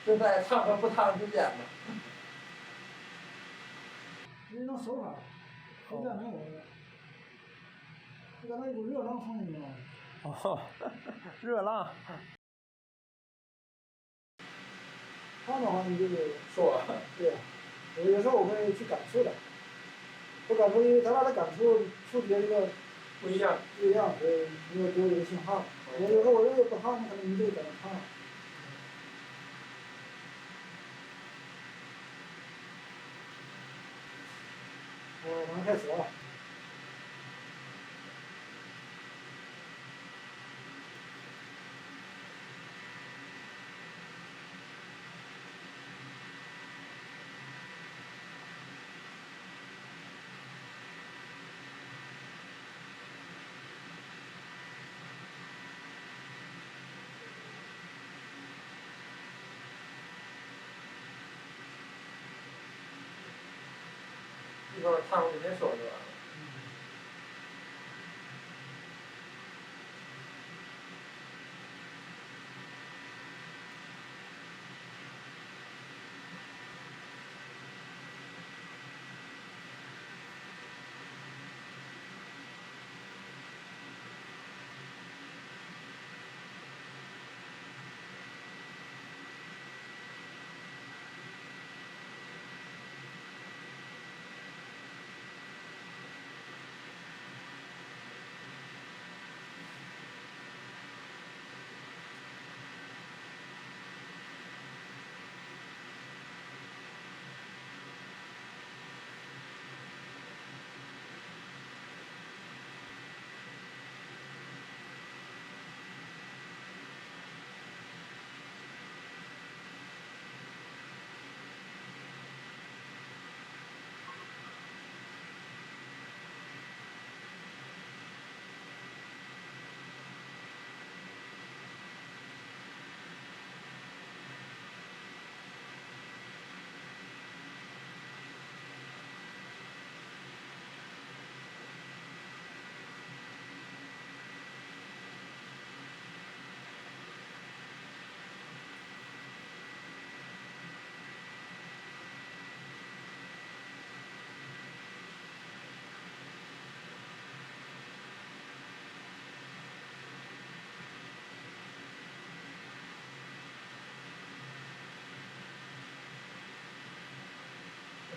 正在烫和不烫之间呢。这种手法，就这样能有的，就刚才一股热浪风，你知道吗？哦，热浪。烫的话，你就是说，对，有时候我会去感触的，我感触，因为咱俩的感触触觉这个不一样，不一样，所以你有给我一个信号。有时候我认为不烫，可能你就在那烫。马上开始啊！一会儿烫我先说就完了。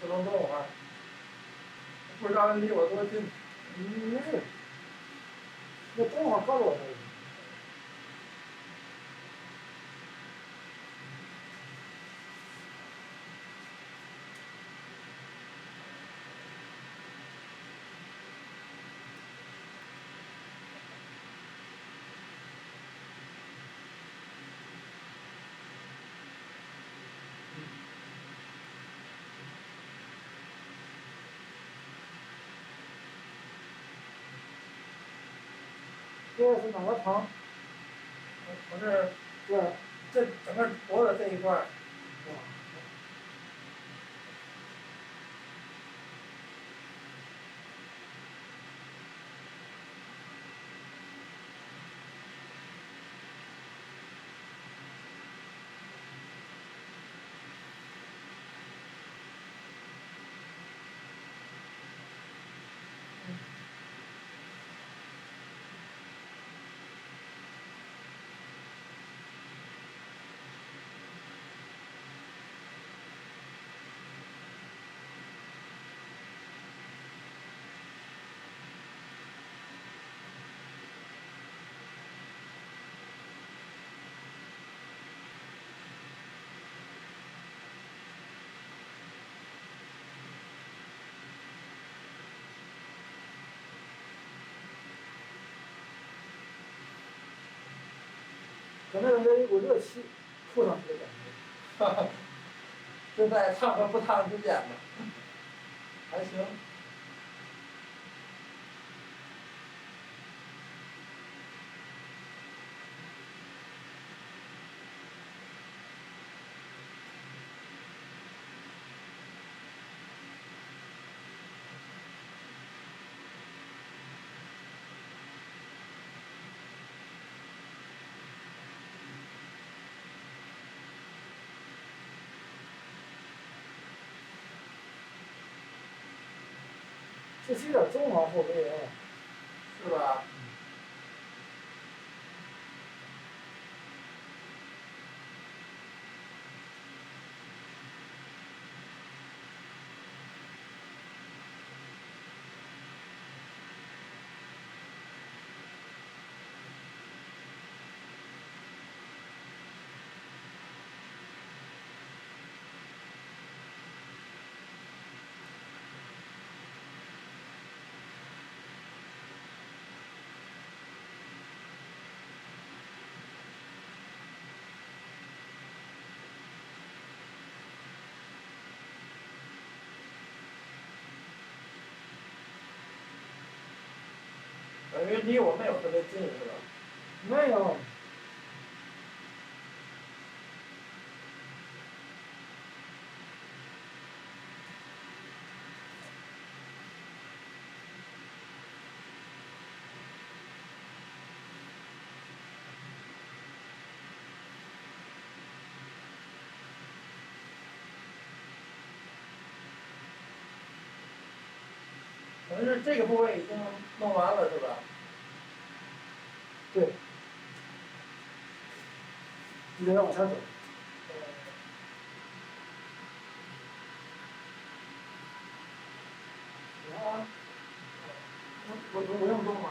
不能动啊！不知道离我多近。没事，那动画告诉我才行。这是哪个糖？我这整个脖子这一块。可能有一股热气扑上去的感觉。哈哈，正在烫和不烫之间呢，还行。这是有点中防后卫啊。是吧？等于离我没有特别近是吧？没有。等于是这个部位已经弄完了是吧？对。你得往前走。啊，我用动吗？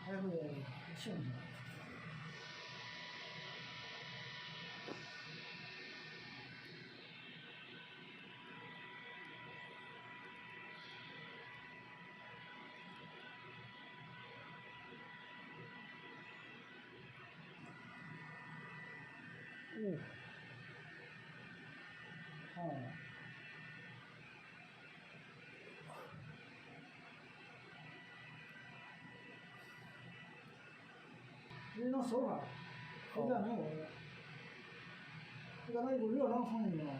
还会兴趣。啊。这种手法，回家没有的。就刚才有股热浪冲进去了。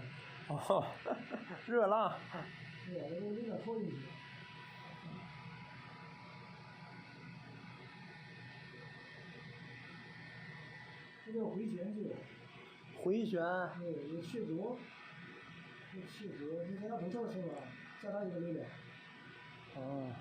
哦，热浪。对呀，这都有点透进去。这叫回旋技。回旋。对，有气足，有气足。你参加比赛的时候啊，加大一个力量。哦。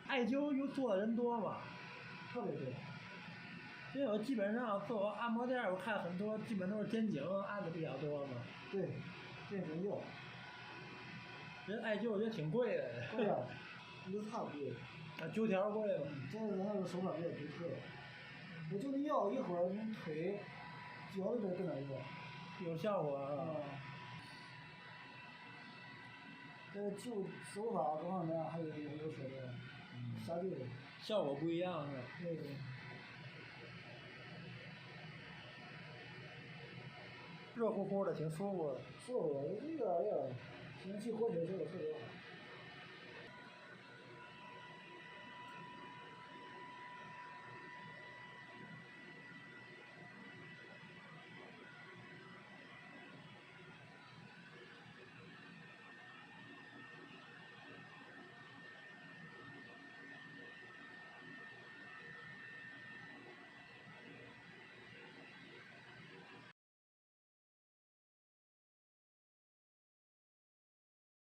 艾灸有做的人多吗？特别多。因为我基本上做按摩店，我看很多基本都是肩颈按的比较多嘛。对，肩颈腰。人艾灸我觉得挺贵的。贵呀，有差贵。啊，9条贵吧。这人家的手法比较独特。我就你腰一会儿，你腿、脚里边跟那腰。有效果啊。这个灸手法各方面还有说的，下地的。效果不一样是吧？对对。热乎乎的，挺舒服的。舒服，这个呀，行气活血效果特别好。